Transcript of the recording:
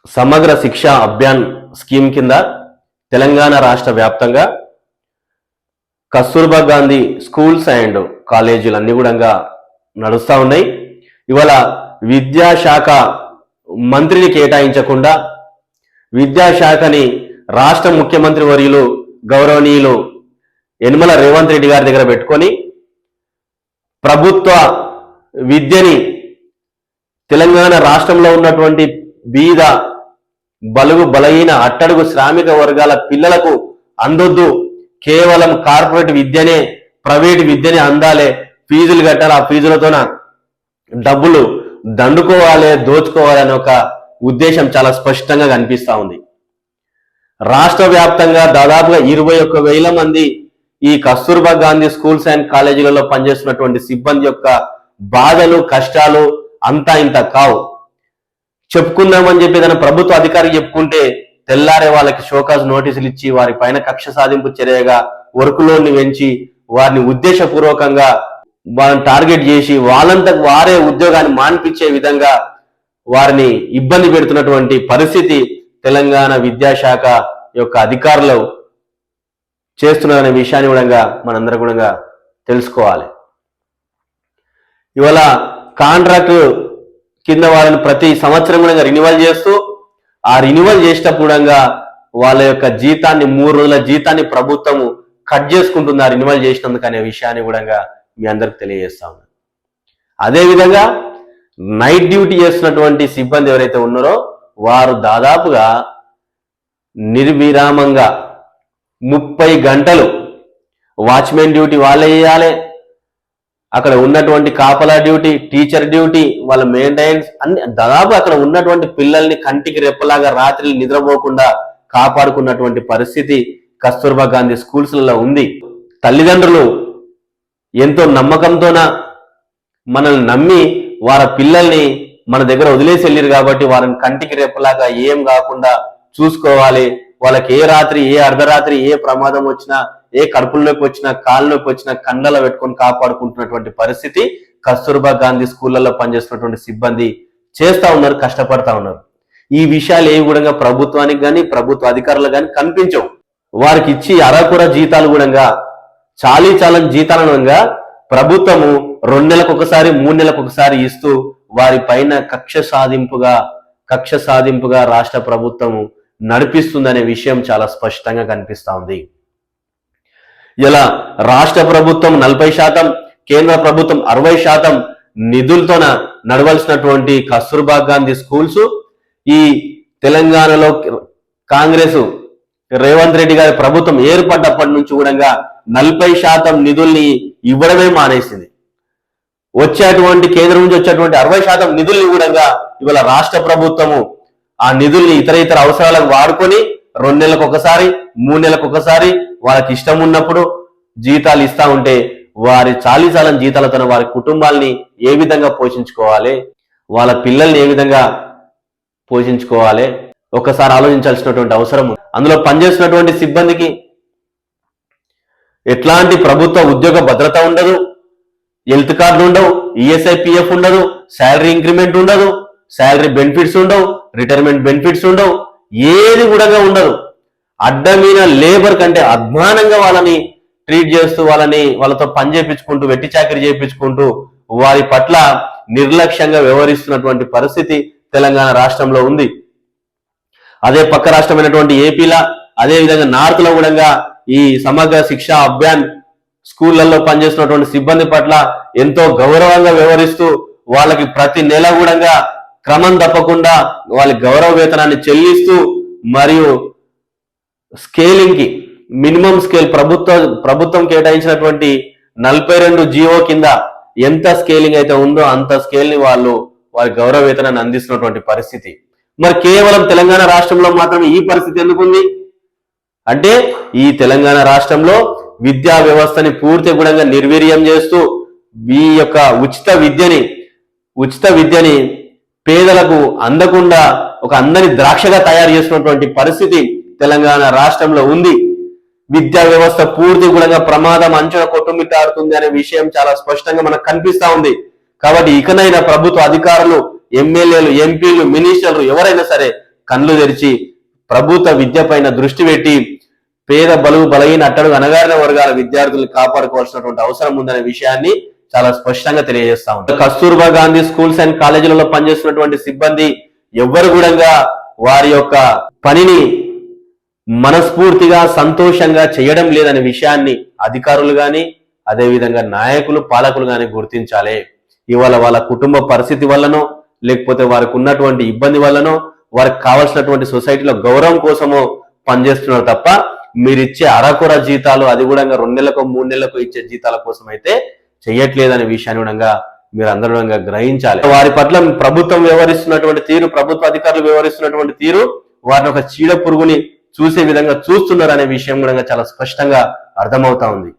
సమగ్ర శిక్ష అభియాన్ స్కీమ్ కింద తెలంగాణ రాష్ట్ర వ్యాప్తంగా కస్తూర్బా గాంధీ స్కూల్స్ అండ్ కాలేజీలు అన్ని కూడా నడుస్తూ ఉన్నాయి. ఇవాళ విద్యాశాఖ మంత్రిని కేటాయించకుండా విద్యాశాఖని రాష్ట్ర ముఖ్యమంత్రి వర్యులు గౌరవనీయులు యనమల రేవంత్ రెడ్డి గారి దగ్గర పెట్టుకొని ప్రభుత్వ విద్యని తెలంగాణ రాష్ట్రంలో ఉన్నటువంటి బీద బలుగు బలహీన అట్టడుగు శ్రామిక వర్గాల పిల్లలకు అందొద్దు, కేవలం కార్పొరేట్ విద్యనే ప్రైవేట్ విద్యనే అందాలే, ఫీజులు కట్టాలి, ఆ ఫీజులతోన డబ్బులు దండుకోవాలి, దోచుకోవాలి అనే ఒక ఉద్దేశం చాలా స్పష్టంగా కనిపిస్తా ఉంది. రాష్ట్ర వ్యాప్తంగా దాదాపుగా 21,000 మంది ఈ కస్తూర్బా గాంధీ స్కూల్స్ అండ్ కాలేజీలలో పనిచేస్తున్నటువంటి సిబ్బంది యొక్క బాధలు కష్టాలు అంతా ఇంత కావు. చెప్పుకుందామని చెప్పి ఏదైనా ప్రభుత్వ అధికారికి చెప్పుకుంటే తెల్లారే వాళ్ళకి షోకాజ్ నోటీసులు ఇచ్చి వారి పైన కక్ష సాధింపు చర్యగా వర్కులోని పెంచి వారిని ఉద్దేశపూర్వకంగా వాళ్ళని టార్గెట్ చేసి వాళ్ళంతకు వారే ఉద్యోగాన్ని మాన్పించే విధంగా వారిని ఇబ్బంది పెడుతున్నటువంటి పరిస్థితి తెలంగాణ విద్యాశాఖ యొక్క అధికారులు చేస్తున్నారనే విషయాన్ని కూడా మనందరం కూడా తెలుసుకోవాలి. ఇవాళ కాంట్రాక్ట్ కింద వాళ్ళని ప్రతి సంవత్సరం కూడా రెన్యువల్ చేస్తూ ఆ రెన్యువల్ చేసేటప్పుడు వాళ్ళ యొక్క జీతాన్ని 3 రోజుల జీతాన్ని ప్రభుత్వము కట్ చేసుకుంటుంది ఆ రెన్యువల్ చేసినందుకు అనే విషయాన్ని కూడా మీ అందరికి తెలియజేస్తా ఉన్నాను. అదేవిధంగా నైట్ డ్యూటీ చేస్తున్నటువంటి సిబ్బంది ఎవరైతే ఉన్నారో వారు దాదాపుగా నిర్విరామంగా 30 గంటలు వాచ్మెన్ డ్యూటీ వాళ్ళే చేయాలి, అక్కడ ఉన్నటువంటి కాపలా డ్యూటీ, టీచర్ డ్యూటీ, వాళ్ళ మెయింటెనెన్స్ అన్ని దాదాపు అక్కడ ఉన్నటువంటి పిల్లల్ని కంటికి రెప్పలాగా రాత్రి నిద్రపోకుండా కాపాడుకున్నటువంటి పరిస్థితి కస్తూర్బా గాంధీ స్కూల్స్లలో ఉంది. తల్లిదండ్రులు ఎంతో నమ్మకంతోన మనల్ని నమ్మి వారి పిల్లల్ని మన దగ్గర వదిలేసి వెళ్ళారు కాబట్టి వారిని కంటికి రెప్పలాగా ఏం కాకుండా చూసుకోవాలి. వాళ్ళకి ఏ రాత్రి ఏ అర్ధరాత్రి ఏ ప్రమాదం వచ్చినా ఏ కడుపుల్లోకి వచ్చినా కాళ్ళలోకి వచ్చినా కండలో పెట్టుకొని కాపాడుకుంటున్నటువంటి పరిస్థితి కస్తూర్బా గాంధీ స్కూళ్లలో పనిచేస్తున్నటువంటి సిబ్బంది చేస్తా ఉన్నారు, కష్టపడతా ఉన్నారు. ఈ విషయాలు ఏవి కూడా ప్రభుత్వానికి కానీ ప్రభుత్వ అధికారులు కానీ కనిపించవు. వారికి ఇచ్చి అరకుర జీతాలు కూడా చాలీచాలని జీతాలను ప్రభుత్వము 2 నెలలకు ఒకసారి 3 నెలలకు ఒకసారి ఇస్తూ వారి పైన కక్ష సాధింపుగా రాష్ట్ర ప్రభుత్వము నడిపిస్తుందనే విషయం చాలా స్పష్టంగా కనిపిస్తా ఉంది. ఇలా రాష్ట్ర ప్రభుత్వం 40%, కేంద్ర ప్రభుత్వం 60% నిధులతోన నడవలసినటువంటి కస్తూర్బా గాంధీ స్కూల్స్ ఈ తెలంగాణలో కాంగ్రెస్ రేవంత్ రెడ్డి గారి ప్రభుత్వం ఏర్పడ్డప్పటి నుంచి కూడా 40% నిధుల్ని ఇవ్వడమే మానేసింది. వచ్చేటువంటి కేంద్రం నుంచి వచ్చేటువంటి 60% నిధుల్ని కూడా ఇవాళ రాష్ట్ర ప్రభుత్వము ఆ నిధుల్ని ఇతర అవసరాలకు వాడుకొని 2 నెలలకు ఒకసారి 3 నెలలకు ఒకసారి వాళ్ళకి ఇష్టం ఉన్నప్పుడు జీతాలు ఇస్తా ఉంటే వారి చాలీచాలని జీతాలతో వారి కుటుంబాలని ఏ విధంగా పోషించుకోవాలి, వాళ్ళ పిల్లల్ని ఏ విధంగా పోషించుకోవాలి ఒకసారి ఆలోచించాల్సినటువంటి అవసరం. అందులో పనిచేస్తున్నటువంటి సిబ్బందికి ఎట్లాంటి ప్రభుత్వ ఉద్యోగ భద్రత ఉండదు, హెల్త్ కార్డు ఉండవు, ఈఎస్ఐ పిఎఫ్ ఉండదు, శాలరీ ఇంక్రిమెంట్ ఉండదు, శాలరీ బెనిఫిట్స్ ఉండవు, రిటైర్మెంట్ బెనిఫిట్స్ ఉండవు, ఏది కూడా ఉండదు. అడ్డమైన లేబర్ కంటే అధ్వానంగా వాళ్ళని ట్రీట్ చేస్తూ వాళ్ళతో పని చేయించుకుంటూ వెట్టి చాకరీ చేయించుకుంటూ వారి పట్ల నిర్లక్ష్యంగా వ్యవహరిస్తున్నటువంటి పరిస్థితి తెలంగాణ రాష్ట్రంలో ఉంది. అదే పక్క రాష్ట్రమైనటువంటి ఏపీలా అదే విధంగా నార్త్ లో కూడా ఈ సమగ్ర శిక్ష అభియాన్ స్కూళ్లలో పనిచేస్తున్నటువంటి సిబ్బంది పట్ల ఎంతో గౌరవంగా వ్యవహరిస్తూ వాళ్ళకి ప్రతి నెల కూడా క్రమం తప్పకుండా వాళ్ళ గౌరవ వేతనాన్ని చెల్లిస్తూ మరియు స్కేలింగ్ కి మినిమం స్కేల్ ప్రభుత్వం కేటాయించినటువంటి 42 జీవో కింద ఎంత స్కేలింగ్ అయితే ఉందో అంత స్కేల్ ని వారి గౌరవ వేతనాన్ని అందిస్తున్నటువంటి పరిస్థితి. మరి కేవలం తెలంగాణ రాష్ట్రంలో మాత్రం ఈ పరిస్థితి ఎందుకుంది అంటే ఈ తెలంగాణ రాష్ట్రంలో విద్యా వ్యవస్థని పూర్తి కూడా నిర్వీర్యం చేస్తూ ఈ యొక్క ఉచిత విద్యని పేదలకు అందకుండా ఒక అందని ద్రాక్షగా తయారు చేస్తున్నటువంటి పరిస్థితి తెలంగాణ రాష్ట్రంలో ఉంది. విద్యా వ్యవస్థ పూర్తి కూడా ప్రమాదం అంచున కొట్టుమిట్టాడుతుంది అనే విషయం చాలా స్పష్టంగా మనకు కనిపిస్తా ఉంది. కాబట్టి ఇకనైనా ప్రభుత్వ అధికారులు, ఎమ్మెల్యేలు, ఎంపీలు, మినిస్టర్లు ఎవరైనా సరే కళ్ళు తెరిచి ప్రభుత్వ విద్య పైన దృష్టి పెట్టి పేద బలుగు బలహీన అట్టడుగు అణగారిన వర్గాల విద్యార్థులను కాపాడుకోవాల్సినటువంటి అవసరం ఉందనే విషయాన్ని చాలా స్పష్టంగా తెలియజేస్తా ఉంటాం. కస్తూర్బా గాంధీ స్కూల్స్ అండ్ కాలేజీలలో పనిచేస్తున్నటువంటి సిబ్బంది ఎవ్వరు కూడా వారి యొక్క పనిని మనస్ఫూర్తిగా సంతోషంగా చేయడం లేదనే విషయాన్ని అధికారులు గాని అదేవిధంగా నాయకులు పాలకులు గాని గుర్తించాలి. ఇవాళ వాళ్ళ కుటుంబ పరిస్థితి వల్లనో లేకపోతే వారికి ఉన్నటువంటి ఇబ్బంది వల్లనో వారికి కావాల్సినటువంటి సొసైటీలో గౌరవం కోసమో పనిచేస్తున్నారు తప్ప మీరిచ్చే అరకొర జీతాలు అది కూడా 2 నెలలకు 3 నెలలకు ఇచ్చే జీతాల కోసం అయితే చెయ్యట్లేదనే విషయాన్ని కూడా మీరు అందరూ గ్రహించాలి. వారి పట్ల ప్రభుత్వం వ్యవహరిస్తున్నటువంటి తీరు, ప్రభుత్వ అధికారులు వ్యవహరిస్తున్నటువంటి తీరు వారిని ఒక చీడ పురుగుని చూసే విధంగా చూస్తున్నారు అనే విషయం కూడా చాలా స్పష్టంగా అర్థమవుతా ఉంది.